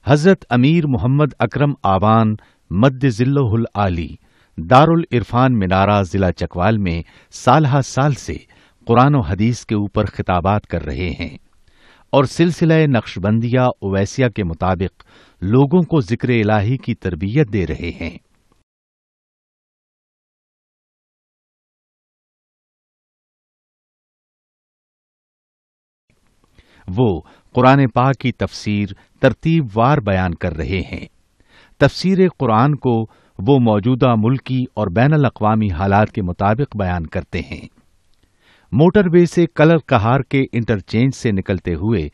حضرت امیر محمد اکرم آوان مد ظلہ العالی دارالعرفان منارہ ضلع چکوال میں سالہ سال سے قرآن و حدیث کے اوپر خطابات کر رہے ہیں اور سلسلہ نقشبندیہ اویسیہ کے مطابق لوگوں کو ذکر الہی کی تربیت دے رہے ہیں۔ وہ قرآن پاک کی تفسیر ترتیب وار بیان کر رہے ہیں۔ تفسیر قرآن کو وہ موجودہ ملکی اور بین الاقوامی حالات کے مطابق بیان کرتے ہیں۔ موٹر وے سے کلر کہار کے انٹرچینج سے نکلتے ہوئے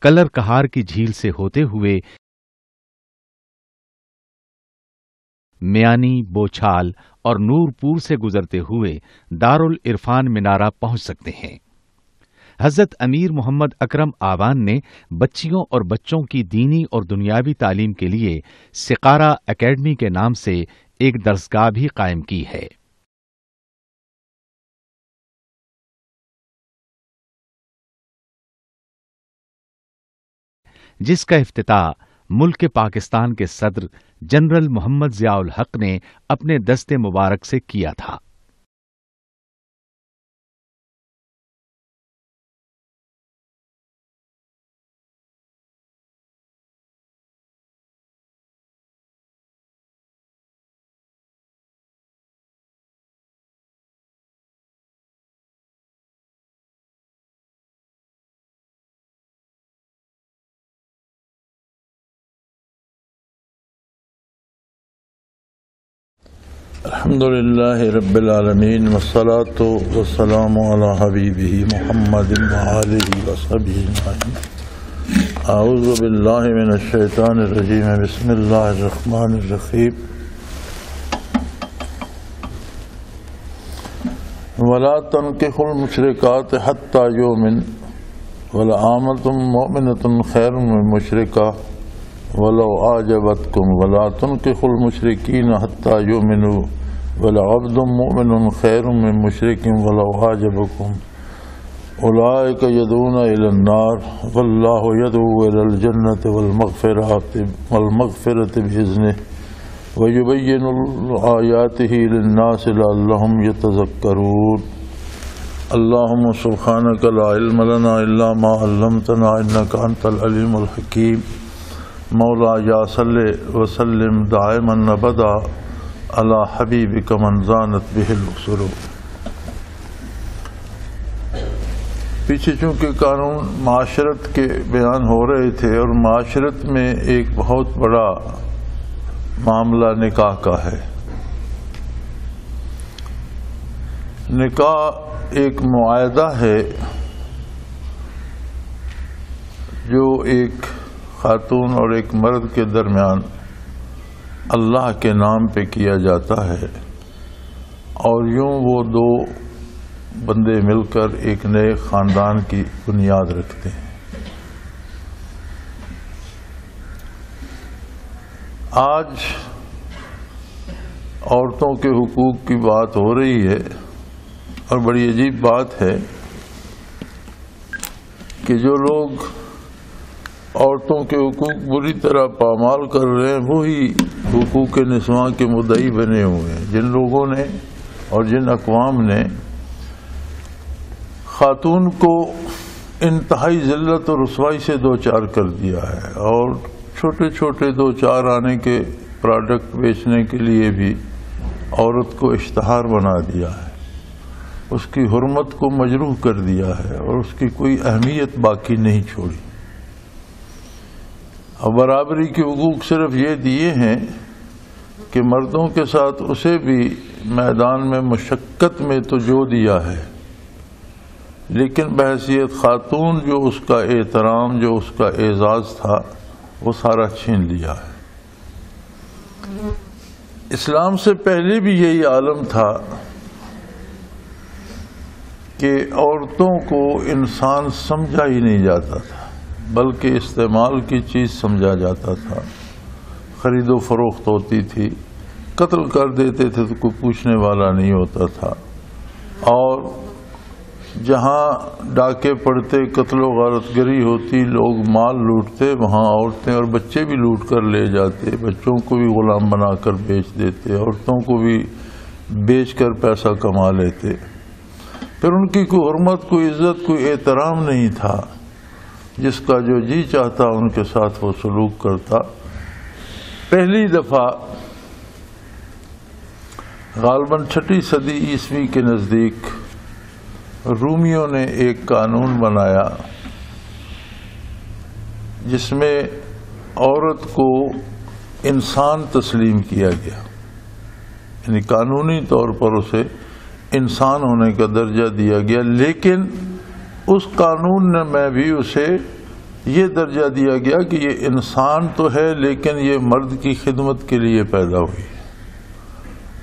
کلر کہار کی جھیل سے ہوتے ہوئے میانی، بوچھال اور نورپور سے گزرتے ہوئے دارالعرفان منارہ پہنچ سکتے ہیں۔ حضرت امیر محمد اکرم آوان نے بچیوں اور بچوں کی دینی اور دنیاوی تعلیم کے لیے سقارہ اکیڈمی کے نام سے ایک درسگاہ بھی قائم کی ہے۔ جس کا افتتاح ملک پاکستان کے صدر جنرل محمد ضیاء الحق نے اپنے دست مبارک سے کیا تھا۔ الحمد للہ رب العالمین والصلاة والسلام علی حبیبہ محمد وآلہ وصحبہ اجمعین۔ اعوذ باللہ من الشیطان الرجیم، بسم اللہ الرحمن الرحیم۔ ولا تنکحوا المشرکات حتی یؤمن ولأمة مؤمنة خیر من مشرکہ ولو اعجبتکم ولا تنکحوا المشرکین حتی یؤمنوا ولعبد مؤمن خیر من مشرک ولو اعجبکم اولئک یدعون الی النار واللہ یدعو الی الجنۃ والمغفرۃ بإذنہ ویبین آیاتہ للناس لعلہم یتذکرون۔ اللہم سبحانک لا علم لنا الا ما علمتنا انک انت العلیم الحکیم۔ مولا یا صلی وسلم دائما ابدا علی حبیبک من زانت بہ البصر۔ پیچھے چونکہ قانون معاشرت کے بیان ہو رہے تھے اور معاشرت میں ایک بہت بڑا معاملہ نکاح کا ہے۔ نکاح ایک معاہدہ ہے جو ایک خاتون اور ایک مرد کے درمیان اللہ کے نام پہ کیا جاتا ہے، اور یوں وہ دو بندے مل کر ایک نئے خاندان کی بنیاد رکھتے ہیں۔ آج عورتوں کے حقوق کی بات ہو رہی ہے، اور بڑی عجیب بات ہے کہ جو لوگ عورتوں کے حقوق بری طرح پامال کر رہے ہیں وہی حقوق نسواں کے مدعی بنے ہوئے ہیں۔ جن لوگوں نے اور جن اقوام نے خاتون کو انتہائی ذلت اور رسوائی سے دوچار کر دیا ہے، اور چھوٹے چھوٹے دو چار آنے کے پروڈکٹ بیچنے کے لیے بھی عورت کو اشتہار بنا دیا ہے، اس کی حرمت کو مجروح کر دیا ہے، اور اس کی کوئی اہمیت باقی نہیں چھوڑی۔ اور برابری کے حقوق صرف یہ دیے ہیں کہ مردوں کے ساتھ اسے بھی میدان میں مشقت میں تو جو دیا ہے، لیکن بحیثیت خاتون جو اس کا احترام، جو اس کا اعزاز تھا، وہ سارا چھین لیا ہے۔ اسلام سے پہلے بھی یہی عالم تھا کہ عورتوں کو انسان سمجھا ہی نہیں جاتا تھا، بلکہ استعمال کی چیز سمجھا جاتا تھا۔ خرید و فروخت ہوتی تھی، قتل کر دیتے تھے تو کوئی پوچھنے والا نہیں ہوتا تھا، اور جہاں ڈاکے پڑتے، قتل و غارت گری ہوتی، لوگ مال لوٹتے، وہاں عورتیں اور بچے بھی لوٹ کر لے جاتے، بچوں کو بھی غلام بنا کر بیچ دیتے، عورتوں کو بھی بیچ کر پیسہ کما لیتے۔ پھر ان کی کوئی حرمت، کوئی عزت، کوئی احترام نہیں تھا، جس کا جو جی چاہتا ان کے ساتھ وہ سلوک کرتا۔ پہلی دفعہ غالباً 6 صدی عیسوی کے نزدیک رومیوں نے ایک قانون بنایا جس میں عورت کو انسان تسلیم کیا گیا، یعنی قانونی طور پر اسے انسان ہونے کا درجہ دیا گیا، لیکن اس قانون میں بھی اسے یہ درجہ دیا گیا کہ یہ انسان تو ہے لیکن یہ مرد کی خدمت کے لیے پیدا ہوئی،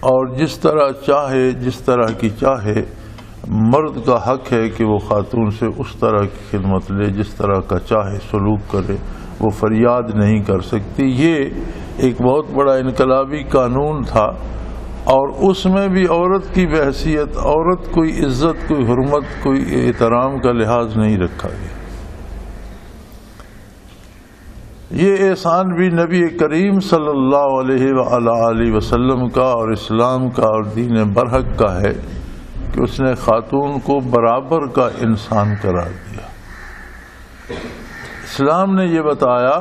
اور جس طرح چاہے، جس طرح کی چاہے، مرد کا حق ہے کہ وہ خاتون سے اس طرح کی خدمت لے جس طرح کا چاہے سلوک کرے، وہ فریاد نہیں کر سکتی۔ یہ ایک بہت بڑا انقلابی قانون تھا، اور اس میں بھی عورت کی بحیثیت، عورت کوئی عزت، کوئی حرمت، کوئی احترام کا لحاظ نہیں رکھا گیا۔ یہ احسان بھی نبی کریم صلی اللہ علیہ وآلہ وسلم کا اور اسلام کا اور دین برحق کا ہے کہ اس نے خاتون کو برابر کا انسان قرار دیا۔ اسلام نے یہ بتایا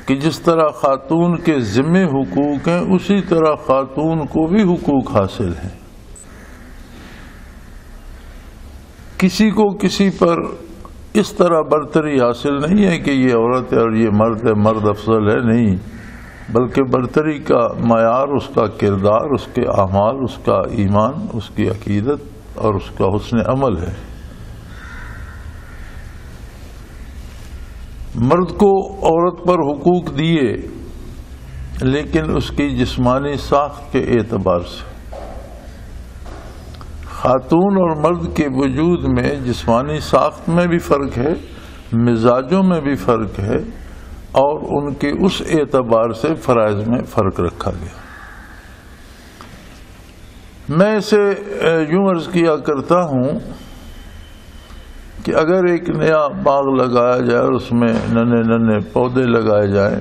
کہ جس طرح خاتون کے ذمہ حقوق ہیں اسی طرح خاتون کو بھی حقوق حاصل ہیں۔ کسی کو کسی پر اس طرح برتری حاصل نہیں ہے کہ یہ عورت ہے اور یہ مرد ہے، مرد افضل ہے، نہیں، بلکہ برتری کا معیار اس کا کردار، اس کے اعمال، اس کا ایمان، اس کی عقیدت اور اس کا حسن عمل ہے۔ مرد کو عورت پر حقوق دیے، لیکن اس کی جسمانی ساخت کے اعتبار سے۔ خاتون اور مرد کے وجود میں جسمانی ساخت میں بھی فرق ہے، مزاجوں میں بھی فرق ہے، اور ان کے اس اعتبار سے فرائض میں فرق رکھا گیا۔ میں اسے یوں عرض کیا کرتا ہوں کہ اگر ایک نیا باغ لگایا جائے اور اس میں ننے ننے پودے لگائے جائیں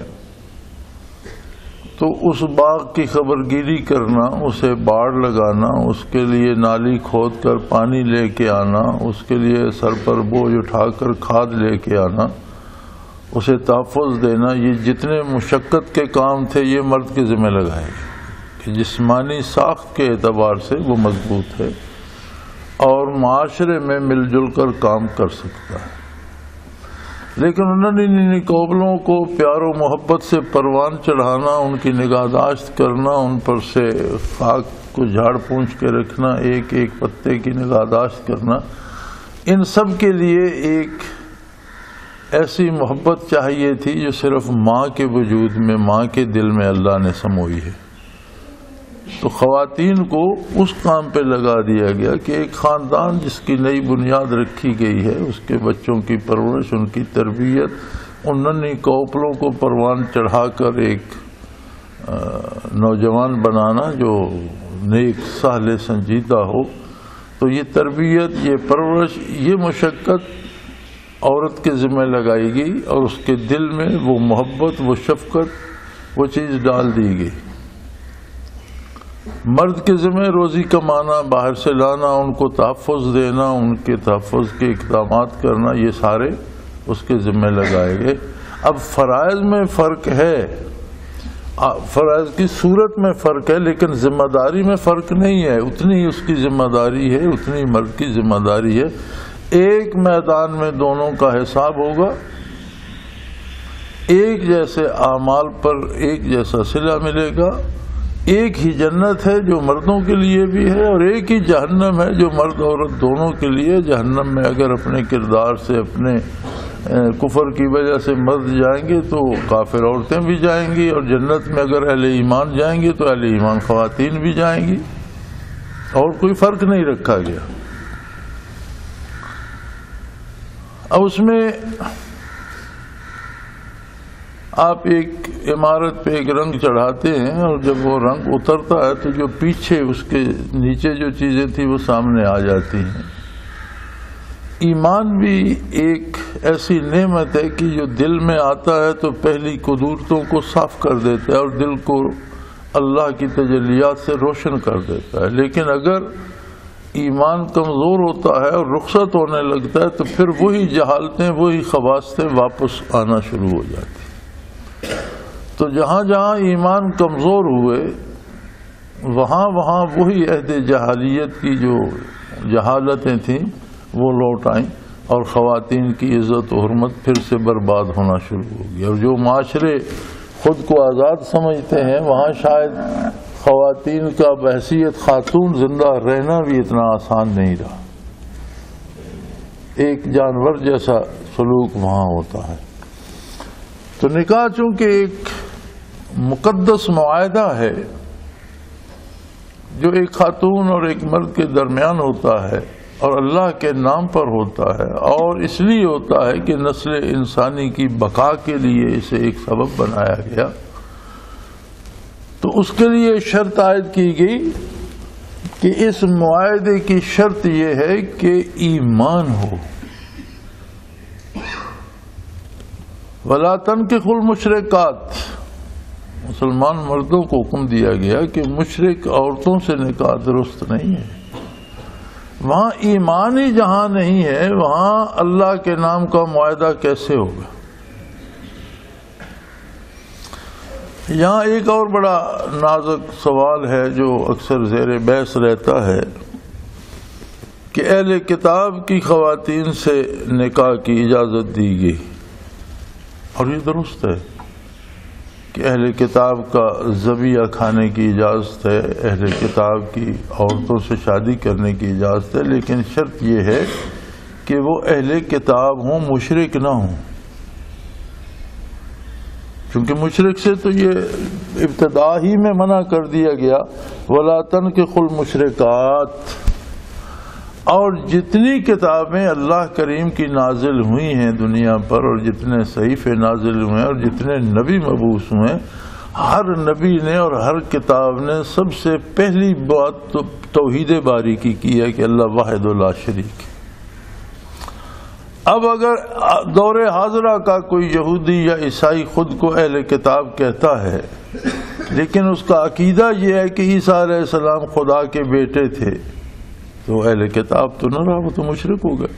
تو اس باغ کی خبرگیری کرنا، اسے باڑ لگانا، اس کے لیے نالی کھود کر پانی لے کے آنا، اس کے لیے سر پر بوجھ اٹھا کر کھاد لے کے آنا، اسے تحفظ دینا، یہ جتنے مشقت کے کام تھے یہ مرد کے ذمہ لگائے گئے کہ جسمانی ساخت کے اعتبار سے وہ مضبوط ہے اور معاشرے میں مل جل کر کام کر سکتا ہے۔ لیکن انہوں قوبلوں کو پیار و محبت سے پروان چڑھانا، ان کی نگہداشت کرنا، ان پر سے خاک کو جھاڑ پونچھ کے رکھنا، ایک ایک پتے کی نگہداشت کرنا، ان سب کے لیے ایک ایسی محبت چاہیے تھی جو صرف ماں کے وجود میں، ماں کے دل میں اللہ نے سموئی ہے۔ تو خواتین کو اس کام پہ لگا دیا گیا کہ ایک خاندان جس کی نئی بنیاد رکھی گئی ہے، اس کے بچوں کی پرورش، ان کی تربیت، ان ننھی کوپلوں کو پروان چڑھا کر ایک نوجوان بنانا جو نیک، صالح، سنجیدہ ہو، تو یہ تربیت، یہ پرورش، یہ مشقت عورت کے ذمہ لگائی گئی اور اس کے دل میں وہ محبت، وہ شفقت، وہ چیز ڈال دی گئی۔ مرد کے ذمہ روزی کمانا، باہر سے لانا، ان کو تحفظ دینا، ان کے تحفظ کے اقدامات کرنا، یہ سارے اس کے ذمہ لگائے گئے۔ اب فرائض میں فرق ہے، فرائض کی صورت میں فرق ہے، لیکن ذمہ داری میں فرق نہیں ہے۔ اتنی اس کی ذمہ داری ہے، اتنی مرد کی ذمہ داری ہے۔ ایک میدان میں دونوں کا حساب ہوگا، ایک جیسے اعمال پر ایک جیسا صلہ ملے گا۔ ایک ہی جنت ہے جو مردوں کے لیے بھی ہے، اور ایک ہی جہنم ہے جو مرد عورت دونوں کے لیے۔ جہنم میں اگر اپنے کردار سے، اپنے کفر کی وجہ سے مرد جائیں گے تو کافر عورتیں بھی جائیں گی، اور جنت میں اگر اہل ایمان جائیں گے تو اہل ایمان خواتین بھی جائیں گی، اور کوئی فرق نہیں رکھا گیا۔ اب اس میں آپ ایک عمارت پہ ایک رنگ چڑھاتے ہیں، اور جب وہ رنگ اترتا ہے تو جو پیچھے اس کے نیچے جو چیزیں تھیں وہ سامنے آ جاتی ہیں۔ ایمان بھی ایک ایسی نعمت ہے کہ جو دل میں آتا ہے تو پہلی قدورتوں کو صاف کر دیتا ہے اور دل کو اللہ کی تجلیات سے روشن کر دیتا ہے. لیکن اگر ایمان کمزور ہوتا ہے اور رخصت ہونے لگتا ہے تو پھر وہی جہالتیں وہی خباثتیں واپس آنا شروع ہو جاتی. تو جہاں جہاں ایمان کمزور ہوئے وہاں وہاں وہی عہد جہالیت کی جو جہالتیں تھیں وہ لوٹ آئیں اور خواتین کی عزت و حرمت پھر سے برباد ہونا شروع ہو گیا. اور جو معاشرے خود کو آزاد سمجھتے ہیں وہاں شاید خواتین کا بحیثیت خاتون زندہ رہنا بھی اتنا آسان نہیں رہا. ایک جانور جیسا سلوک وہاں ہوتا ہے. تو نکاح چونکہ ایک مقدس معاہدہ ہے جو ایک خاتون اور ایک مرد کے درمیان ہوتا ہے اور اللہ کے نام پر ہوتا ہے اور اس لیے ہوتا ہے کہ نسل انسانی کی بقا کے لیے اسے ایک سبب بنایا گیا. تو اس کے لیے شرط عائد کی گئی کہ اس معاہدے کی شرط یہ ہے کہ ایمان ہو. وَلَا تَنكِحُوا الْمُشْرِكَاتِ مسلمان مردوں کو حکم دیا گیا کہ مشرک عورتوں سے نکاح درست نہیں ہے. وہاں ایمان ہی جہاں نہیں ہے وہاں اللہ کے نام کا معاہدہ کیسے ہوگا. یہاں ایک اور بڑا نازک سوال ہے جو اکثر زیر بحث رہتا ہے کہ اہل کتاب کی خواتین سے نکاح کی اجازت دی گئی. اور یہ درست ہے کہ اہل کتاب کا ذبیحہ کھانے کی اجازت ہے, اہل کتاب کی عورتوں سے شادی کرنے کی اجازت ہے, لیکن شرط یہ ہے کہ وہ اہل کتاب ہوں, مشرک نہ ہوں. کیونکہ مشرک سے تو یہ ابتدا ہی میں منع کر دیا گیا وَلَا تَنكِحُوا الْمُشْرِكَاتِ. اور جتنی کتابیں اللہ کریم کی نازل ہوئی ہیں دنیا پر اور جتنے صحیفے نازل ہوئے اور جتنے نبی مبعوث ہوئے, ہر نبی نے اور ہر کتاب نے سب سے پہلی بات تو توحید باری کی ہے کہ اللہ واحد لا شریک. اب اگر دور حاضرہ کا کوئی یہودی یا عیسائی خود کو اہل کتاب کہتا ہے لیکن اس کا عقیدہ یہ ہے کہ عیسیٰ علیہ السلام خدا کے بیٹے تھے تو اہل کتاب تو نہ رہا, وہ تو مشرک ہو گئے.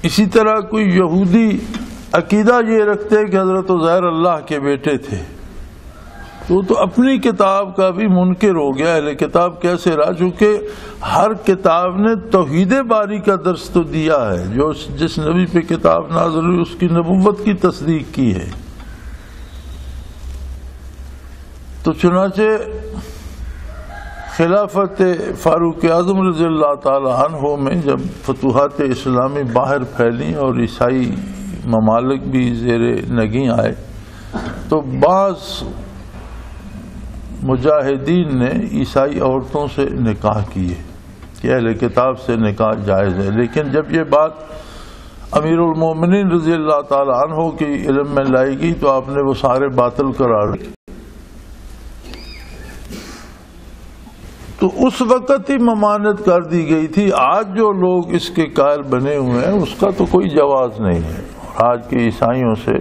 اسی طرح کوئی یہودی عقیدہ یہ رکھتے کہ حضرت عزیر اللہ کے بیٹے تھے تو اپنی کتاب کا بھی منکر ہو گیا. اہل کتاب کیسے رہا؟ چونکہ ہر کتاب نے توحید باری کا درس تو دیا ہے. جو جس نبی پہ کتاب نازل ہوئی اس کی نبوت کی تصدیق کی ہے. تو چنانچہ خلافت فاروق اعظم رضی اللہ تعالی عنہ میں جب فتوحات اسلامی باہر پھیلیں اور عیسائی ممالک بھی زیر نگیں آئے تو بعض مجاہدین نے عیسائی عورتوں سے نکاح کیے کہ اہل کتاب سے نکاح جائز ہے. لیکن جب یہ بات امیر المومنین رضی اللہ تعالی عنہ کی علم میں لائی گئی تو آپ نے وہ سارے باطل قرار دیے. تو اس وقت ہی ممانعت کر دی گئی تھی. آج جو لوگ اس کے قائل بنے ہوئے ہیں اس کا تو کوئی جواز نہیں ہے. آج کے عیسائیوں سے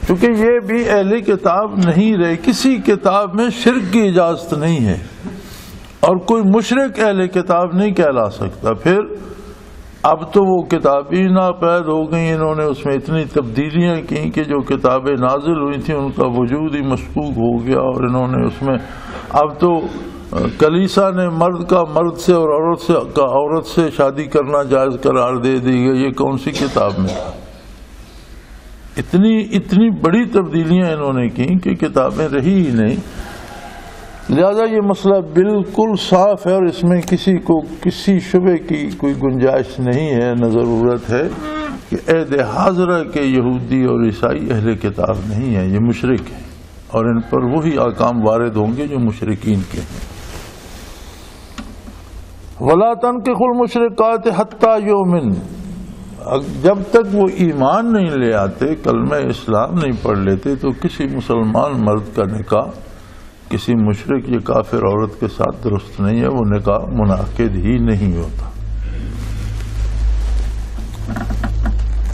چونکہ یہ بھی اہل کتاب نہیں رہے, کسی کتاب میں شرک کی اجازت نہیں ہے اور کوئی مشرک اہل کتاب نہیں کہلا سکتا. پھر اب تو وہ کتابیں ناپید ہو گئیں, انہوں نے اس میں اتنی تبدیلیاں کی کہ جو کتابیں نازل ہوئی تھیں ان کا وجود ہی مشکوک ہو گیا اور انہوں نے اس میں اب تو کلیسا نے مرد کا مرد سے اور عورت سے شادی کرنا جائز قرار دے دی گئی. یہ کون سی کتاب میں تھا؟ اتنی بڑی تبدیلیاں انہوں نے کی کہ کتابیں رہی ہی نہیں. لہذا یہ مسئلہ بالکل صاف ہے اور اس میں کسی کو کسی شبے کی کوئی گنجائش نہیں ہے. نہ ضرورت ہے کہ عہد حاضرہ کے یہودی اور عیسائی اہل کتاب نہیں ہیں, یہ مشرک ہیں اور ان پر وہی احکام وارد ہوں گے جو مشرکین کے ہیں. وَلَا تَنكِحُوا الْمُشْرِكَاتِ حَتَّى يُؤْمِنَ. جب تک وہ ایمان نہیں لے آتے, کلمہ اسلام نہیں پڑھ لیتے, تو کسی مسلمان مرد کا نکاح کسی مشرک یا کافر عورت کے ساتھ درست نہیں ہے. وہ نکاح منعقد ہی نہیں ہوتا.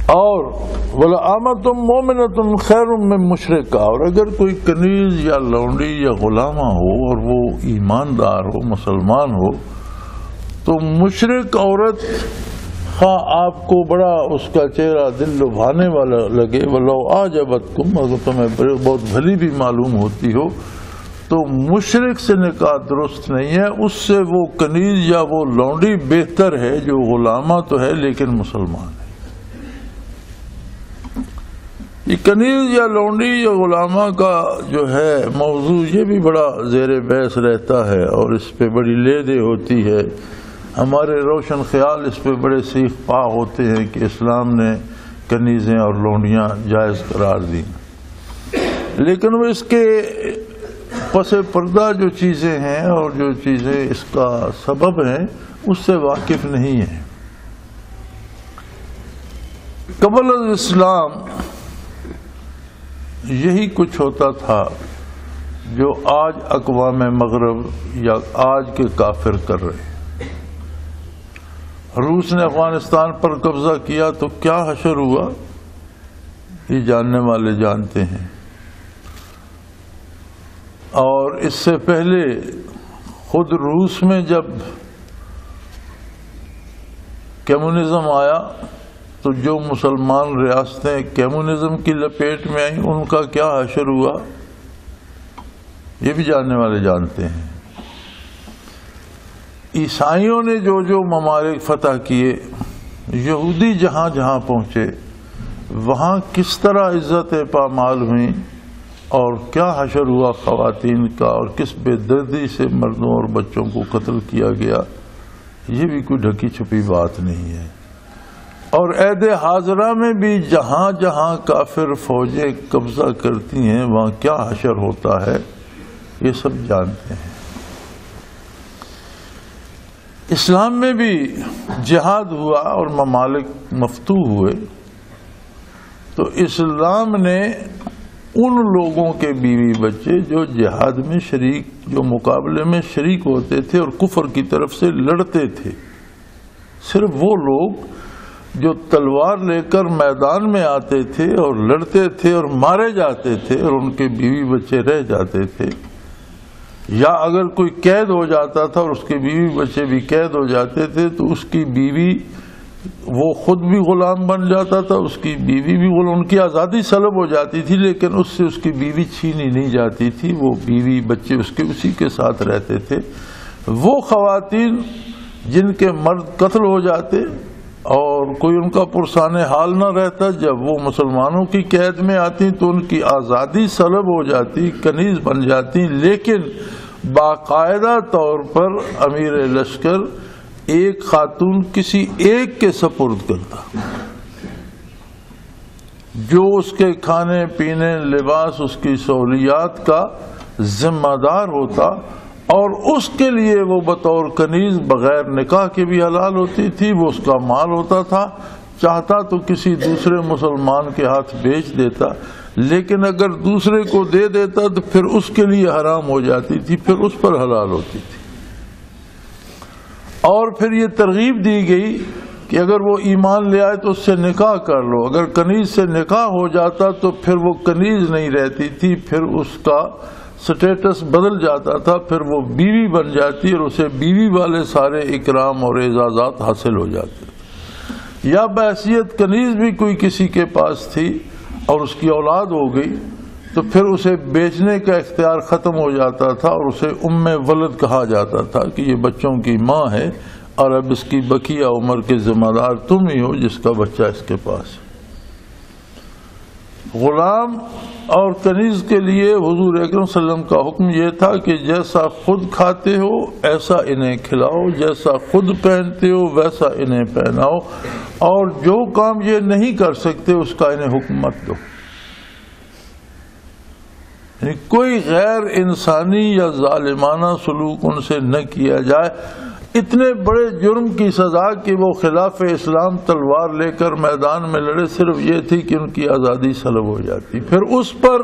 اور وَلَأَمَةٌ مُؤْمِنَةٌ خَيْرٌ مِّن مُشْرِكَةٍ، اور اگر کوئی کنیز یا لونڈی یا غلامہ ہو اور وہ ایماندار ہو، مسلمان ہو، تو مشرک عورت خواہ آپ کو بڑا اس کا چہرہ دل لبھانے والا لگے، وَلَوْ أَعْجَبَتْكُمْ، اگر تمہیں بہت بھلی بھی معلوم ہوتی ہو، تو مشرک سے نکاح درست نہیں ہے، اس سے وہ کنیز یا وہ لونڈی بہتر ہے جو غلامہ تو ہے لیکن مسلمان ہے۔ یہ کنیز یا لونڈی یا غلامہ کا جو ہے موضوع یہ بھی بڑا زیر بحث رہتا ہے اور اس پہ بڑی لیدے ہوتی ہے۔ ہمارے روشن خیال اس پہ بڑے سیخ پا ہوتے ہیں کہ اسلام نے کنیزیں اور لونڈیاں جائز قرار دیں، لیکن وہ اس کے پس پردہ جو چیزیں ہیں اور جو چیزیں اس کا سبب ہیں اس سے واقف نہیں ہیں۔ قبل الاسلام یہی کچھ ہوتا تھا جو آج اقوام مغرب یا آج کے کافر کر رہے ہیں۔ روس نے افغانستان پر قبضہ کیا تو کیا حشر ہوا یہ جاننے والے جانتے ہیں، اور اس سے پہلے خود روس میں جب کمیونزم آیا تو جو مسلمان ریاستیں کمیونزم کی لپیٹ میں آئیں ان کا کیا حشر ہوا یہ بھی جاننے والے جانتے ہیں۔ عیسائیوں نے جو جو ممالک فتح کیے، یہودی جہاں جہاں پہنچے وہاں کس طرح عزت پامال ہوئی اور کیا حشر ہوا خواتین کا، اور کس بے دردی سے مردوں اور بچوں کو قتل کیا گیا، یہ بھی کوئی ڈھکی چھپی بات نہیں ہے۔ اور عہد حاضرہ میں بھی جہاں جہاں کافر فوجیں قبضہ کرتی ہیں وہاں کیا حشر ہوتا ہے یہ سب جانتے ہیں۔ اسلام میں بھی جہاد ہوا اور ممالک مفتوح ہوئے تو اسلام نے ان لوگوں کے بیوی بچے جو جہاد میں شریک، جو مقابلے میں شریک ہوتے تھے اور کفر کی طرف سے لڑتے تھے، صرف وہ لوگ جو تلوار لے کر میدان میں آتے تھے اور لڑتے تھے اور مارے جاتے تھے اور ان کے بیوی بچے رہ جاتے تھے، یا اگر کوئی قید ہو جاتا تھا اور اس کے بیوی بچے بھی قید ہو جاتے تھے تو اس کی بیوی، وہ خود بھی غلام بن جاتا تھا، اس کی بیوی بھی غلام، ان کی آزادی سلب ہو جاتی تھی لیکن اس سے اس کی بیوی چھینی نہیں جاتی تھی، وہ بیوی بچے اس کے اسی کے ساتھ رہتے تھے۔ وہ خواتین جن کے مرد قتل ہو جاتے اور کوئی ان کا پرسان حال نہ رہتا، جب وہ مسلمانوں کی قید میں آتی تو ان کی آزادی سلب ہو جاتی، کنیز بن جاتی، لیکن باقاعدہ طور پر امیر لشکر ایک خاتون کسی ایک کے سپرد کرتا، جو اس کے کھانے پینے، لباس، اس کی سہولیات کا ذمہ دار ہوتا، اور اس کے لیے وہ بطور کنیز بغیر نکاح کے بھی حلال ہوتی تھی، وہ اس کا مال ہوتا تھا، چاہتا تو کسی دوسرے مسلمان کے ہاتھ بیچ دیتا، لیکن اگر دوسرے کو دے دیتا تو پھر اس کے لیے حرام ہو جاتی تھی، پھر اس پر حلال ہوتی تھی۔ اور پھر یہ ترغیب دی گئی کہ اگر وہ ایمان لے آئے تو اس سے نکاح کر لو، اگر کنیز سے نکاح ہو جاتا تو پھر وہ کنیز نہیں رہتی تھی، پھر اس کا سٹیٹس بدل جاتا تھا، پھر وہ بیوی بن جاتی اور اسے بیوی والے سارے اکرام اور اعزازات حاصل ہو جاتے۔ یا بحیثیت کنیز بھی کوئی کسی کے پاس تھی اور اس کی اولاد ہو گئی تو پھر اسے بیچنے کا اختیار ختم ہو جاتا تھا اور اسے ام ولد کہا جاتا تھا کہ یہ بچوں کی ماں ہے اور اب اس کی بقیہ عمر کے ذمہ دار تم ہی ہو جس کا بچہ اس کے پاس ہے۔ غلام اور کنیز کے لیے حضور اکرم صلی اللہ علیہ وسلم کا حکم یہ تھا کہ جیسا خود کھاتے ہو ایسا انہیں کھلاؤ، جیسا خود پہنتے ہو ویسا انہیں پہناؤ، اور جو کام یہ نہیں کر سکتے اس کا انہیں حکم مت دو۔ یعنی کوئی غیر انسانی یا ظالمانہ سلوک ان سے نہ کیا جائے۔ اتنے بڑے جرم کی سزا کہ وہ خلاف اسلام تلوار لے کر میدان میں لڑے، صرف یہ تھی کہ ان کی آزادی سلب ہو جاتی۔ پھر اس پر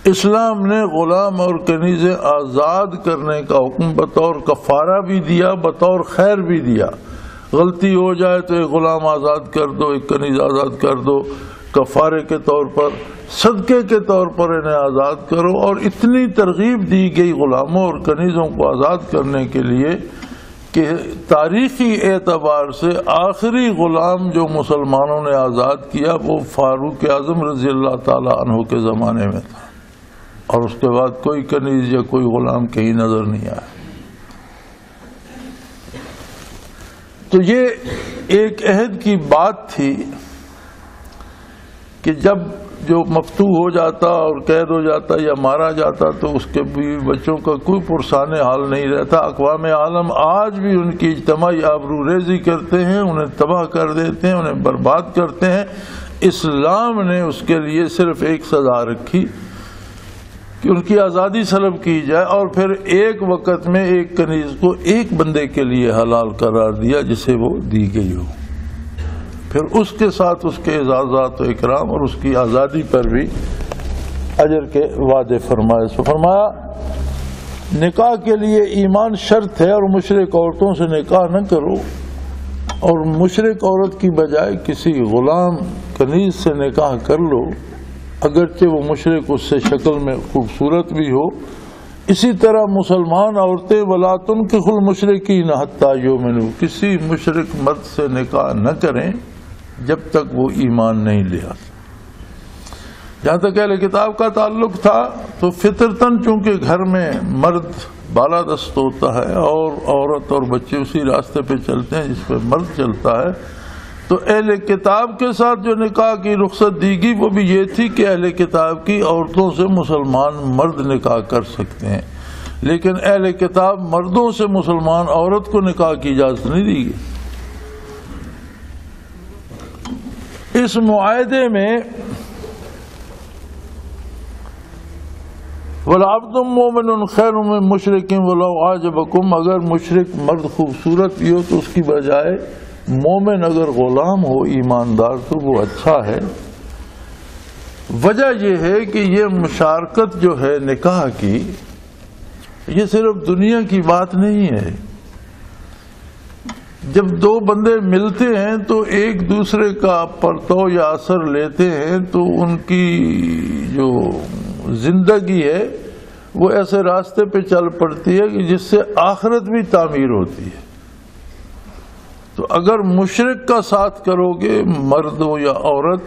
اسلام نے غلام اور کنیزیں آزاد کرنے کا حکم بطور کفارہ بھی دیا، بطور خیر بھی دیا۔ غلطی ہو جائے تو ایک غلام آزاد کر دو، ایک کنیز آزاد کر دو، کفارے کے طور پر، صدقے کے طور پر انہیں آزاد کرو. اور اتنی ترغیب دی گئی غلاموں اور کنیزوں کو آزاد کرنے کے لیے کہ تاریخی اعتبار سے آخری غلام جو مسلمانوں نے آزاد کیا وہ فاروق اعظم رضی اللہ تعالی عنہ کے زمانے میں تھا، اور اس کے بعد کوئی کنیز یا کوئی غلام کہیں نظر نہیں آیا. تو یہ ایک عہد کی بات تھی کہ جب جو مفتوح ہو جاتا اور قید ہو جاتا یا مارا جاتا تو اس کے بیوی بچوں کا کوئی پرسان حال نہیں رہتا. اقوام عالم آج بھی ان کی اجتماعی آبروریزی کرتے ہیں، انہیں تباہ کر دیتے ہیں، انہیں برباد کرتے ہیں. اسلام نے اس کے لیے صرف ایک سزا رکھی کہ ان کی آزادی سلب کی جائے، اور پھر ایک وقت میں ایک کنیز کو ایک بندے کے لیے حلال قرار دیا جسے وہ دی گئی ہو. پھر اس کے ساتھ اس کے اعزازات و اکرام اور اس کی آزادی پر بھی اجر کے وعدے فرمائے. سو فرمایا نکاح کے لیے ایمان شرط ہے، اور مشرک عورتوں سے نکاح نہ کرو، اور مشرک عورت کی بجائے کسی غلام کنیز سے نکاح کر لو اگرچہ وہ مشرک اس سے شکل میں خوبصورت بھی ہو. اسی طرح مسلمان عورتیں ولا تنکحوا المشرکین حتی یؤمنوا، کسی مشرک مرد سے نکاح نہ کریں جب تک وہ ایمان نہیں لے آتے. جہاں تک اہل کتاب کا تعلق تھا تو فطرتاً چونکہ گھر میں مرد بالادست ہوتا ہے اور عورت اور بچے اسی راستے پہ چلتے ہیں جس پہ مرد چلتا ہے، تو اہل کتاب کے ساتھ جو نکاح کی رخصت دی گئی وہ بھی یہ تھی کہ اہل کتاب کی عورتوں سے مسلمان مرد نکاح کر سکتے ہیں، لیکن اہل کتاب مردوں سے مسلمان عورت کو نکاح کی اجازت نہیں دی گئی. اس معاہدے میں وَالْعَبْدُ مُؤْمِنٌ خَيْرٌ مِّن مُّشْرِكٍ وَلَوْ أَعْجَبَكُمْ، اگر مشرک مرد خوبصورت بھی ہو تو اس کی بجائے مومن اگر غلام ہو ایماندار تو وہ اچھا ہے. وجہ یہ ہے کہ یہ مشارکت جو ہے نکاح کی یہ صرف دنیا کی بات نہیں ہے. جب دو بندے ملتے ہیں تو ایک دوسرے کا پرتو یا اثر لیتے ہیں تو ان کی جو زندگی ہے وہ ایسے راستے پہ چل پڑتی ہے کہ جس سے آخرت بھی تعمیر ہوتی ہے. تو اگر مشرک کا ساتھ کرو گے مرد ہو یا عورت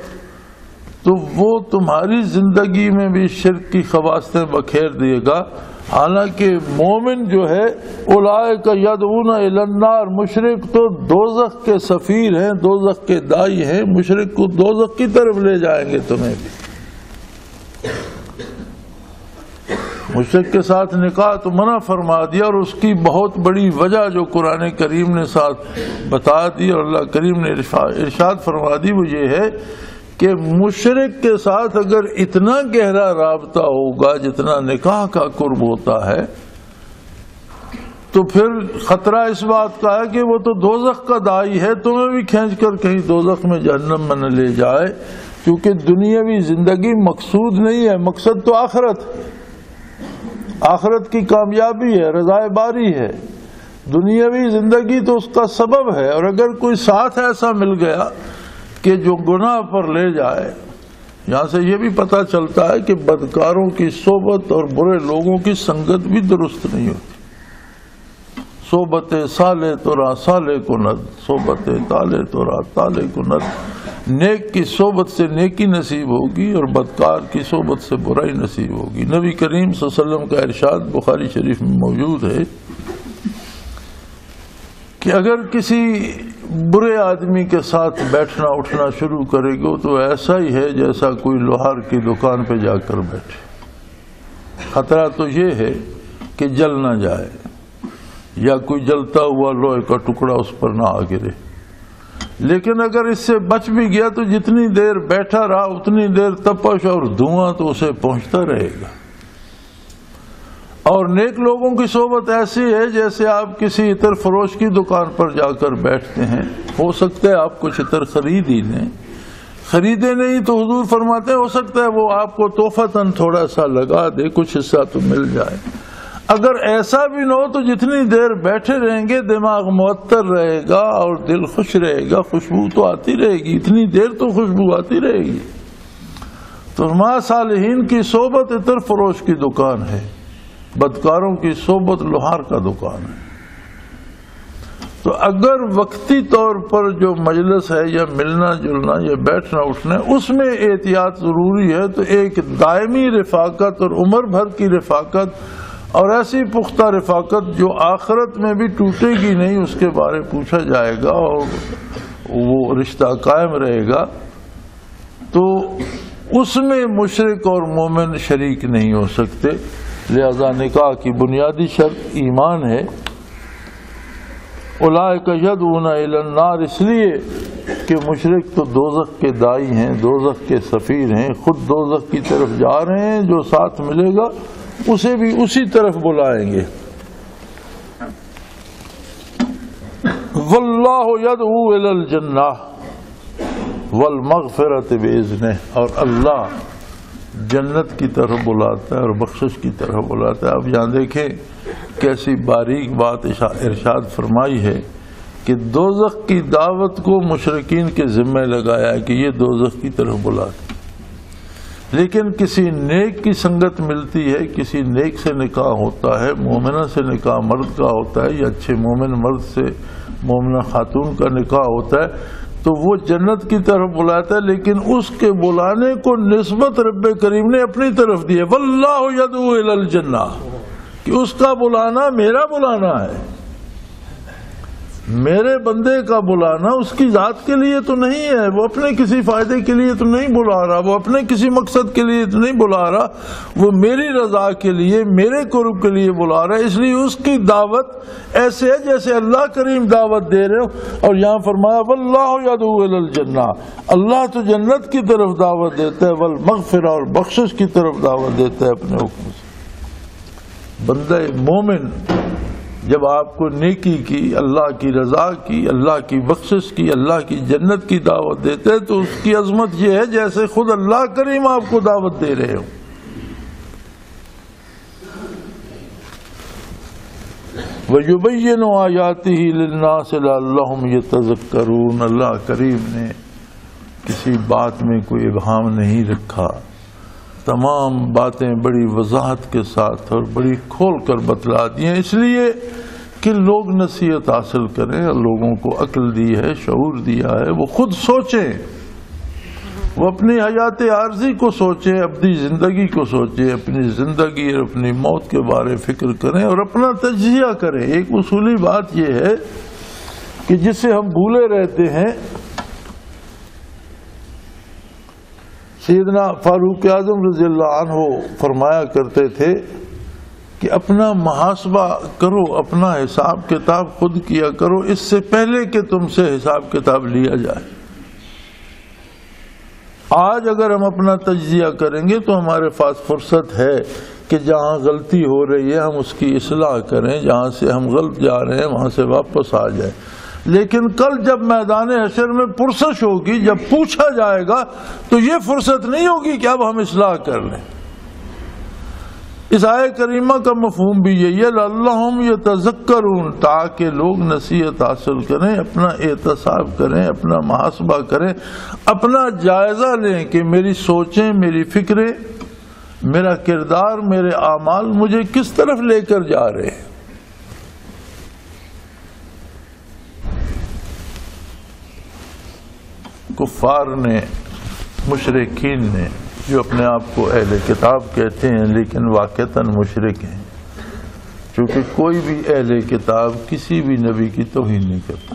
تو وہ تمہاری زندگی میں بھی شرک کی خواصیں بکھیر دے گا. حالانکہ مومن جو ہے اولئک یدعون الی النار، مشرک تو دوزخ کے سفیر ہیں، دوزخ کے داعی ہیں، مشرک کو دوزخ کی طرف لے جائیں گے تمہیں بھی. مشرک کے ساتھ نکاح تو منع فرما دیا، اور اس کی بہت بڑی وجہ جو قرآن کریم نے ساتھ بتا دی اور اللہ کریم نے ارشاد فرما دی وہ یہ ہے کہ مشرک کے ساتھ اگر اتنا گہرا رابطہ ہوگا جتنا نکاح کا قرب ہوتا ہے تو پھر خطرہ اس بات کا ہے کہ وہ تو دوزخ کا داعی ہے، تمہیں بھی کھینچ کر کہیں دوزخ میں جہنم میں نہ لے جائے. کیونکہ دنیاوی زندگی مقصود نہیں ہے، مقصد تو آخرت کی کامیابی ہے، رضائے باری ہے. دنیاوی زندگی تو اس کا سبب ہے، اور اگر کوئی ساتھ ایسا مل گیا کہ جو گناہ پر لے جائے. یہاں سے یہ بھی پتہ چلتا ہے کہ بدکاروں کی صحبت اور برے لوگوں کی سنگت بھی درست نہیں ہوتی. صحبت صالح تو راہ صالح کو ند، صحبت طالح تو راہ طالح کو ند. نیک کی صحبت سے نیکی نصیب ہوگی اور بدکار کی صحبت سے برائی نصیب ہوگی. نبی کریم صلی اللہ علیہ وسلم کا ارشاد بخاری شریف میں موجود ہے کہ اگر کسی برے آدمی کے ساتھ بیٹھنا اٹھنا شروع کرے گا تو ایسا ہی ہے جیسا کوئی لوہار کی دکان پہ جا کر بیٹھے. خطرہ تو یہ ہے کہ جل نہ جائے یا کوئی جلتا ہوا لوہے کا ٹکڑا اس پر نہ آ گرے. لیکن اگر اس سے بچ بھی گیا تو جتنی دیر بیٹھا رہا اتنی دیر تپش اور دھواں تو اسے پہنچتا رہے گا. اور نیک لوگوں کی صحبت ایسی ہے جیسے آپ کسی عطر فروش کی دکان پر جا کر بیٹھتے ہیں. ہو سکتا ہے آپ کچھ عطر خرید ہی لیں، خریدے نہیں تو حضور فرماتے ہیں ہو سکتا ہے وہ آپ کو تحفتاً تھوڑا سا لگا دے، کچھ حصہ تو مل جائے. اگر ایسا بھی نہ ہو تو جتنی دیر بیٹھے رہیں گے دماغ معطر رہے گا اور دل خوش رہے گا، خوشبو تو آتی رہے گی، اتنی دیر تو خوشبو آتی رہے گی۔ تو فرمایا صالحین کی صحبت عطر فروش کی دکان ہے، بدکاروں کی صحبت لوہار کا دکان ہے۔ تو اگر وقتی طور پر جو مجلس ہے یا ملنا جلنا یا بیٹھنا اٹھنا اس میں احتیاط ضروری ہے، تو ایک دائمی رفاقت اور عمر بھر کی رفاقت اور ایسی پختہ رفاقت جو آخرت میں بھی ٹوٹے گی نہیں، اس کے بارے پوچھا جائے گا اور وہ رشتہ قائم رہے گا، تو اس میں مشرک اور مومن شریک نہیں ہو سکتے۔ لہذا نکاح کی بنیادی شرط ایمان ہے۔ اولئک یدعون الی النار، اس لیے کہ مشرک تو دوزخ کے داعی ہیں، دوزخ کے سفیر ہیں، خود دوزخ کی طرف جا رہے ہیں، جو ساتھ ملے گا اسے بھی اسی طرف بلائیں گے۔ واللہ یدعو الی الجنہ والمغفرۃ باذنہ، اور اللہ جنت کی طرف بلاتا ہے اور بخشش کی طرف بلاتا ہے۔ اب یہاں دیکھیں کیسی باریک بات ارشاد فرمائی ہے کہ دوزخ کی دعوت کو مشرکین کے ذمہ لگایا ہے کہ یہ دوزخ کی طرف بلاتے، لیکن کسی نیک کی سنگت ملتی ہے، کسی نیک سے نکاح ہوتا ہے، مومنہ سے نکاح مرد کا ہوتا ہے یا اچھے مومن مرد سے مومنہ خاتون کا نکاح ہوتا ہے، تو وہ جنت کی طرف بلاتا ہے، لیکن اس کے بلانے کو نسبت رب کریم نے اپنی طرف دی ہے۔ واللہ یدعو الی الجنہ، کہ اس کا بلانا میرا بلانا ہے، میرے بندے کا بلانا اس کی ذات کے لیے تو نہیں ہے، وہ اپنے کسی فائدے کے لیے تو نہیں بلا رہا، وہ اپنے کسی مقصد کے لیے تو نہیں بلا رہا، وہ میری رضا کے لیے، میرے قرب کے لیے بلا رہا ہے۔ اس لیے اس کی دعوت ایسے ہے جیسے اللہ کریم دعوت دے رہے ہو۔ اور یہاں فرمایا واللہ یدعو الی الجنہ، اللہ تو جنت کی طرف دعوت دیتا ہے، والمغفرہ، اور بخشش کی طرف دعوت دیتا ہے اپنے حکم سے۔ بندہ مومن جب آپ کو نیکی کی، اللہ کی رضا کی، اللہ کی بخشش کی، اللہ کی جنت کی دعوت دیتے ہیں تو اس کی عظمت یہ ہے جیسے خود اللہ کریم آپ کو دعوت دے رہے ہو۔ وَيُبَيِّنُ آيَاتِهِ لِلنَّاسِ لَعَلَّهُمْ يَتَذَكَّرُونَ، اللہ کریم نے کسی بات میں کوئی ابہام نہیں رکھا، تمام باتیں بڑی وضاحت کے ساتھ اور بڑی کھول کر بتلا دی ہیں، اس لیے کہ لوگ نصیحت حاصل کریں، اور لوگوں کو عقل دی ہے، شعور دیا ہے، وہ خود سوچیں، وہ اپنی حیات عارضی کو سوچیں، اپنی زندگی کو سوچیں، اپنی زندگی اور اپنی موت کے بارے فکر کریں اور اپنا تجزیہ کریں۔ ایک اصولی بات یہ ہے کہ جس سے ہم بھولے رہتے ہیں، سیدنا فاروق اعظم رضی اللہ عنہ فرمایا کرتے تھے کہ اپنا محاسبہ کرو، اپنا حساب کتاب خود کیا کرو اس سے پہلے کہ تم سے حساب کتاب لیا جائے۔ آج اگر ہم اپنا تجزیہ کریں گے تو ہمارے پاس فرصت ہے کہ جہاں غلطی ہو رہی ہے ہم اس کی اصلاح کریں، جہاں سے ہم غلط جا رہے ہیں وہاں سے واپس آ جائیں۔ لیکن کل جب میدان حشر میں پرسش ہوگی، جب پوچھا جائے گا تو یہ فرصت نہیں ہوگی کہ اب ہم اصلاح کر لیں۔ اس آیہ کریمہ کا مفہوم بھی یہی ہے، لعلہم یتذکرون، تاکہ لوگ نصیحت حاصل کریں، اپنا احتساب کریں، اپنا محاسبہ کریں، اپنا جائزہ لیں کہ میری سوچیں، میری فکریں، میرا کردار، میرے اعمال مجھے کس طرف لے کر جا رہے ہیں۔ کفار نے، مشرکین نے، جو اپنے آپ کو اہل کتاب کہتے ہیں لیکن واقعتاً مشرک ہیں، چونکہ کوئی بھی اہل کتاب کسی بھی نبی کی توہین نہیں کرتا۔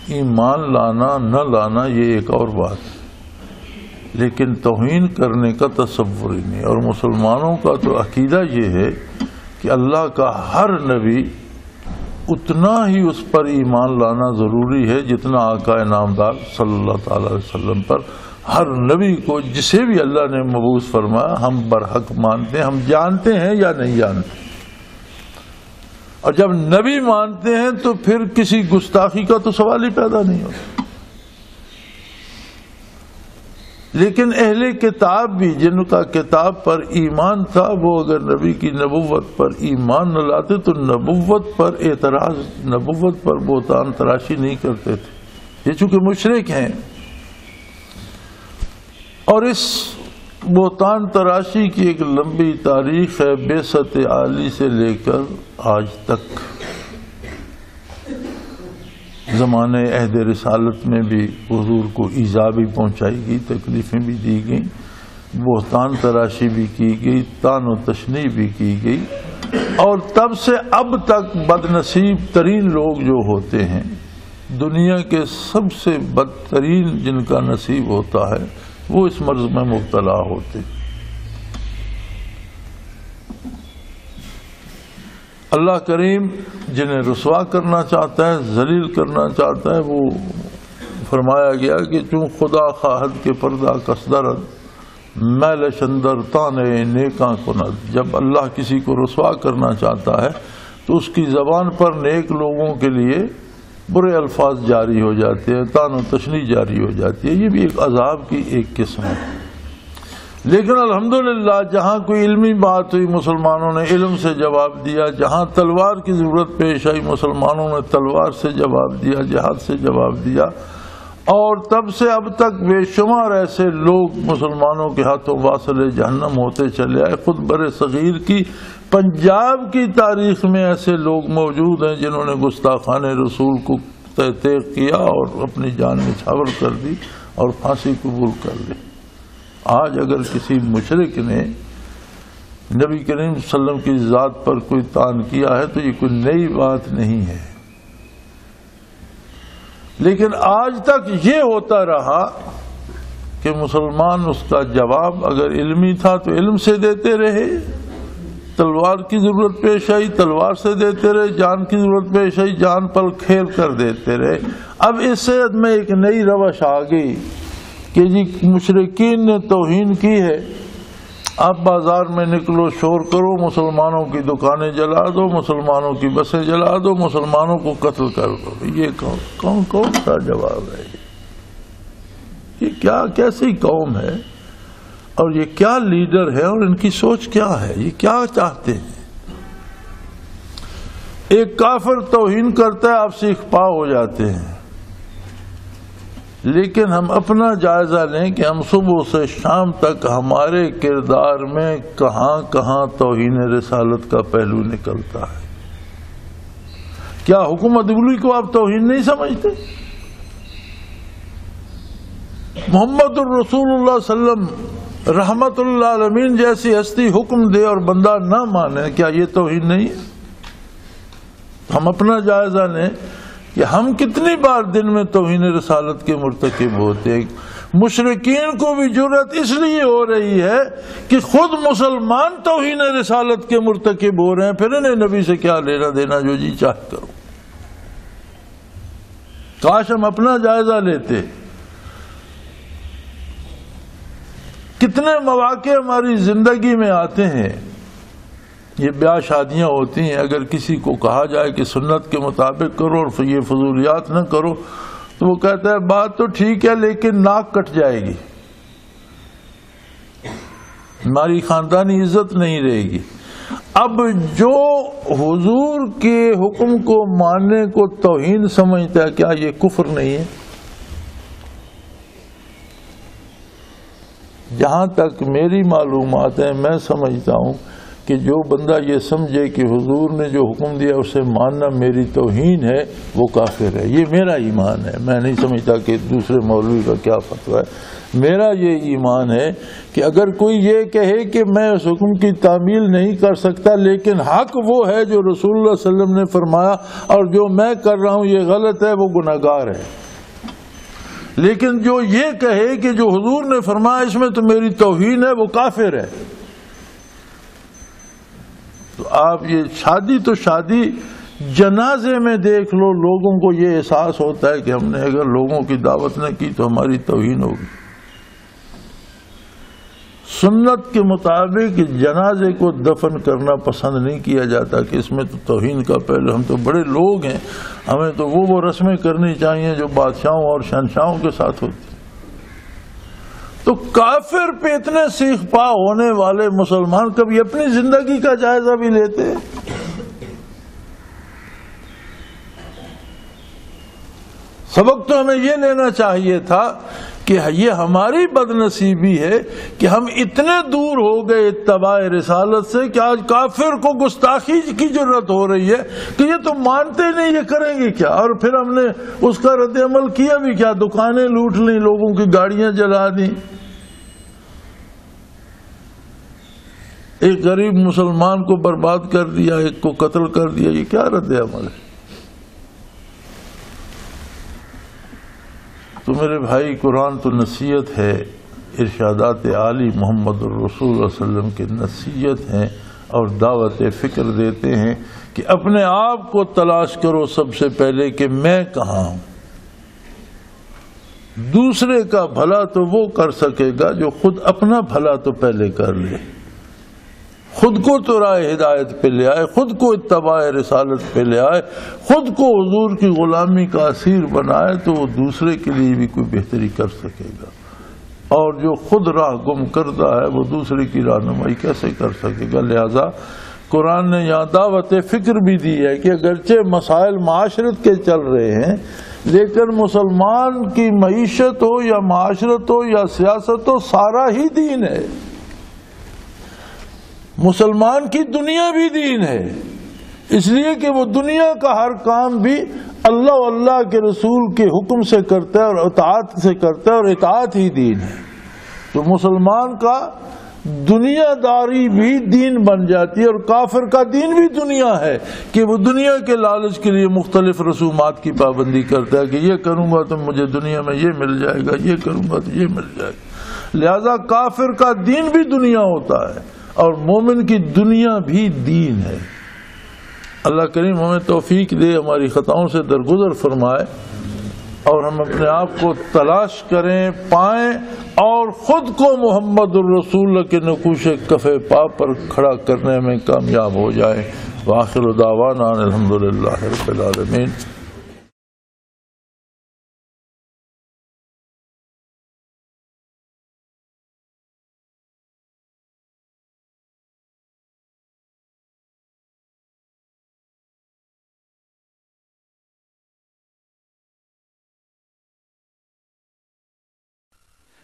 ایمان لانا نہ لانا یہ ایک اور بات ہے، لیکن توہین کرنے کا تصور ہی نہیں۔ اور مسلمانوں کا تو عقیدہ یہ ہے کہ اللہ کا ہر نبی اتنا ہی اس پر ایمان لانا ضروری ہے جتنا آقا نامدار صلی اللہ تعالی علیہ وسلم پر ہر نبی کو، جسے بھی اللہ نے مبعوث فرمایا، ہم برحق مانتے ہیں، ہم جانتے ہیں یا نہیں جانتے۔ اور جب نبی مانتے ہیں تو پھر کسی گستاخی کا تو سوال ہی پیدا نہیں ہوتا۔ لیکن اہل کتاب بھی جن کا کتاب پر ایمان تھا، وہ اگر نبی کی نبوت پر ایمان نہ لاتے تو نبوت پر اعتراض، نبوت پر بہتان تراشی نہیں کرتے تھے۔ یہ چونکہ مشرک ہیں اور اس بہتان تراشی کی ایک لمبی تاریخ ہے، بعثت عالی سے لے کر آج تک۔ زمانے عہد رسالت میں بھی حضور کو ایذا بھی پہنچائی گئی، تکلیفیں بھی دی گئیں، بہتان تراشی بھی کی گئی، طعن و تشنیع بھی کی گئی، اور تب سے اب تک بد نصیب ترین لوگ جو ہوتے ہیں، دنیا کے سب سے بدترین جن کا نصیب ہوتا ہے، وہ اس مرض میں مبتلا ہوتے۔ اللہ کریم جنہیں رسوا کرنا چاہتا ہے، ذلیل کرنا چاہتا ہے، وہ فرمایا گیا کہ چون خدا خواہد کے پردہ کسدرد میل شندر تانے نیکاں کند۔ جب اللہ کسی کو رسوا کرنا چاہتا ہے تو اس کی زبان پر نیک لوگوں کے لیے برے الفاظ جاری ہو جاتے ہیں، طعن و تشنیع جاری ہو جاتی ہے۔ یہ بھی ایک عذاب کی ایک قسم ہے۔ لیکن الحمدللہ جہاں کوئی علمی بات ہوئی مسلمانوں نے علم سے جواب دیا، جہاں تلوار کی ضرورت پیش آئی مسلمانوں نے تلوار سے جواب دیا، جہاد سے جواب دیا، اور تب سے اب تک بے شمار ایسے لوگ مسلمانوں کے ہاتھوں واصل جہنم ہوتے چلے آئے۔ خود بر صغیر کی پنجاب کی تاریخ میں ایسے لوگ موجود ہیں جنہوں نے گستاخان رسول کو تیغ کیا اور اپنی جان نچھاور کر دی اور پھانسی قبول کر لی۔ آج اگر کسی مشرک نے نبی کریم صلی اللہ علیہ وسلم کی ذات پر کوئی طعن کیا ہے تو یہ کوئی نئی بات نہیں ہے، لیکن آج تک یہ ہوتا رہا کہ مسلمان اس کا جواب اگر علمی تھا تو علم سے دیتے رہے، تلوار کی ضرورت پیش آئی تلوار سے دیتے رہے، جان کی ضرورت پیش آئی جان پر کھیل کر دیتے رہے۔ اب اس صد میں ایک نئی روش آ گئی کہ جی مشرکین نے توہین کی ہے، آپ بازار میں نکلو شور کرو، مسلمانوں کی دکانیں جلا دو، مسلمانوں کی بسیں جلا دو، مسلمانوں کو قتل کر دو۔ یہ کون سا جواب ہے؟ یہ کیا کیسی قوم ہے اور یہ کیا لیڈر ہے اور ان کی سوچ کیا ہے؟ یہ کیا چاہتے ہیں؟ ایک کافر توہین کرتا ہے آپ سے اخفا ہو جاتے ہیں، لیکن ہم اپنا جائزہ لیں کہ ہم صبح سے شام تک ہمارے کردار میں کہاں کہاں توہین رسالت کا پہلو نکلتا ہے۔ کیا حکومت عبولی کو آپ توہین نہیں سمجھتے؟ محمد الرسول اللہ صلی اللہ علیہ وسلم رحمت اللہ العالمین جیسی ہستی حکم دے اور بندہ نہ مانے، کیا یہ توہین نہیں ہے؟ ہم اپنا جائزہ لیں کہ ہم کتنی بار دن میں توہین رسالت کے مرتکب ہوتے ہیں۔ مشرکین کو بھی جرأت اس لیے ہو رہی ہے کہ خود مسلمان توہین رسالت کے مرتکب ہو رہے ہیں، پھر انہیں نبی سے کیا لینا دینا، جو جی چاہے کرو۔ کاش ہم اپنا جائزہ لیتے۔ کتنے مواقع ہماری زندگی میں آتے ہیں، یہ بیاہ شادیاں ہوتی ہیں، اگر کسی کو کہا جائے کہ سنت کے مطابق کرو اور یہ فضولیات نہ کرو تو وہ کہتا ہے بات تو ٹھیک ہے لیکن ناک کٹ جائے گی، ہماری خاندانی عزت نہیں رہے گی۔ اب جو حضور کے حکم کو ماننے کو توہین سمجھتا ہے، کیا یہ کفر نہیں ہے؟ جہاں تک میری معلومات ہیں میں سمجھتا ہوں کہ جو بندہ یہ سمجھے کہ حضور نے جو حکم دیا اسے ماننا میری توہین ہے، وہ کافر ہے۔ یہ میرا ایمان ہے، میں نہیں سمجھتا کہ دوسرے مولوی کا کیا فتویٰ ہے۔ میرا یہ ایمان ہے کہ اگر کوئی یہ کہے کہ میں اس حکم کی تعمیل نہیں کر سکتا لیکن حق وہ ہے جو رسول اللہ صلی اللہ علیہ وسلم نے فرمایا اور جو میں کر رہا ہوں یہ غلط ہے، وہ گناہگار ہے۔ لیکن جو یہ کہے کہ جو حضور نے فرمایا اس میں تو میری توہین ہے، وہ کافر ہے۔ تو آپ یہ شادی تو شادی جنازے میں دیکھ لو، لوگوں کو یہ احساس ہوتا ہے کہ ہم نے اگر لوگوں کی دعوت نہ کی تو ہماری توہین ہوگی۔ سنت کے مطابق جنازے کو دفن کرنا پسند نہیں کیا جاتا کہ اس میں تو توہین کا پہلو، ہم تو بڑے لوگ ہیں، ہمیں تو وہ رسمیں کرنی چاہیے جو بادشاہوں اور شہنشاہوں کے ساتھ ہوتی۔ تو کافر پہ اتنے سیخ پا ہونے والے مسلمان کبھی اپنی زندگی کا جائزہ بھی لیتے ہیں؟ سبق تو ہمیں یہ لینا چاہیے تھا کہ یہ ہماری بد نصیبی ہے کہ ہم اتنے دور ہو گئے اتباع رسالت سے کہ آج کافر کو گستاخی کی جرت ہو رہی ہے کہ یہ تو مانتے نہیں، یہ کریں گے کیا؟ اور پھر ہم نے اس کا رد عمل کیا بھی کیا؟ دکانیں لوٹ لیں، لوگوں کی گاڑیاں جلا دیں، ایک غریب مسلمان کو برباد کر دیا، ایک کو قتل کر دیا. یہ کیا رد عمل ہے؟ تو میرے بھائی، قرآن تو نصیحت ہے، ارشادات عالی محمد الرسول صلی اللہ علیہ وسلم کی نصیحت ہیں اور دعوت فکر دیتے ہیں کہ اپنے آپ کو تلاش کرو سب سے پہلے کہ میں کہاں ہوں. دوسرے کا بھلا تو وہ کر سکے گا جو خود اپنا بھلا تو پہلے کر لے، خود کو تو راہ ہدایت پہ لے آئے، خود کو اتباع رسالت پہ لے آئے، خود کو حضور کی غلامی کا اسیر بنائے، تو وہ دوسرے کے لیے بھی کوئی بہتری کر سکے گا. اور جو خود راہ گم کرتا ہے وہ دوسرے کی رہنمائی کیسے کر سکے گا؟ لہذا قرآن نے یہاں دعوت فکر بھی دی ہے کہ اگرچہ مسائل معاشرت کے چل رہے ہیں، لیکن مسلمان کی معیشت ہو یا معاشرت ہو یا سیاست ہو، سارا ہی دین ہے. مسلمان کی دنیا بھی دین ہے، اس لیے کہ وہ دنیا کا ہر کام بھی اللہ و اللہ کے رسول کے حکم سے کرتا ہے اور اطاعت سے کرتا ہے، اور اطاعت ہی دین ہے. تو مسلمان کا دنیا داری بھی دین بن جاتی ہے، اور کافر کا دین بھی دنیا ہے کہ وہ دنیا کے لالچ کے لیے مختلف رسومات کی پابندی کرتا ہے کہ یہ کروں گا تو مجھے دنیا میں یہ مل جائے گا، یہ کروں گا تو یہ مل جائے گا. لہذا کافر کا دین بھی دنیا ہوتا ہے اور مومن کی دنیا بھی دین ہے. اللہ کریم ہمیں توفیق دے، ہماری خطاؤں سے درگزر فرمائے، اور ہم اپنے آپ کو تلاش کریں، پائیں، اور خود کو محمد الرسول کے نقوش کف پا پر کھڑا کرنے میں کامیاب ہو جائیں. وآخر دعوانا الحمدللہ رب العالمین.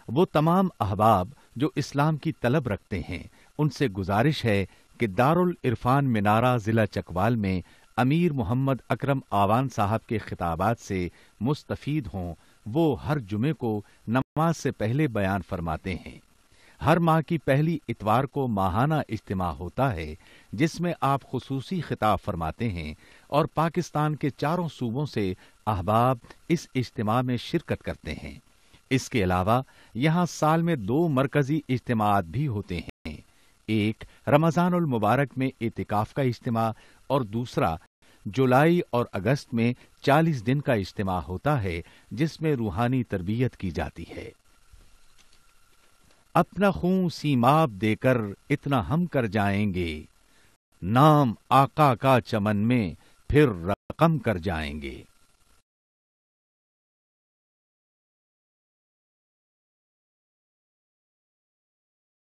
وہ تمام احباب جو اسلام کی طلب رکھتے ہیں، ان سے گزارش ہے کہ دارالعرفان منارہ ضلع چکوال میں امیر محمد اکرم آوان صاحب کے خطابات سے مستفید ہوں. وہ ہر جمعے کو نماز سے پہلے بیان فرماتے ہیں. ہر ماہ کی پہلی اتوار کو ماہانہ اجتماع ہوتا ہے جس میں آپ خصوصی خطاب فرماتے ہیں، اور پاکستان کے چاروں صوبوں سے احباب اس اجتماع میں شرکت کرتے ہیں. اس کے علاوہ یہاں سال میں 2 مرکزی اجتماعات بھی ہوتے ہیں، ایک رمضان المبارک میں اعتکاف کا اجتماع، اور دوسرا جولائی اور اگست میں 40 دن کا اجتماع ہوتا ہے جس میں روحانی تربیت کی جاتی ہے. اپنا خون سیماب دے کر اتنا ہم کر جائیں گے، نام آقا کا چمن میں پھر رقم کر جائیں گے.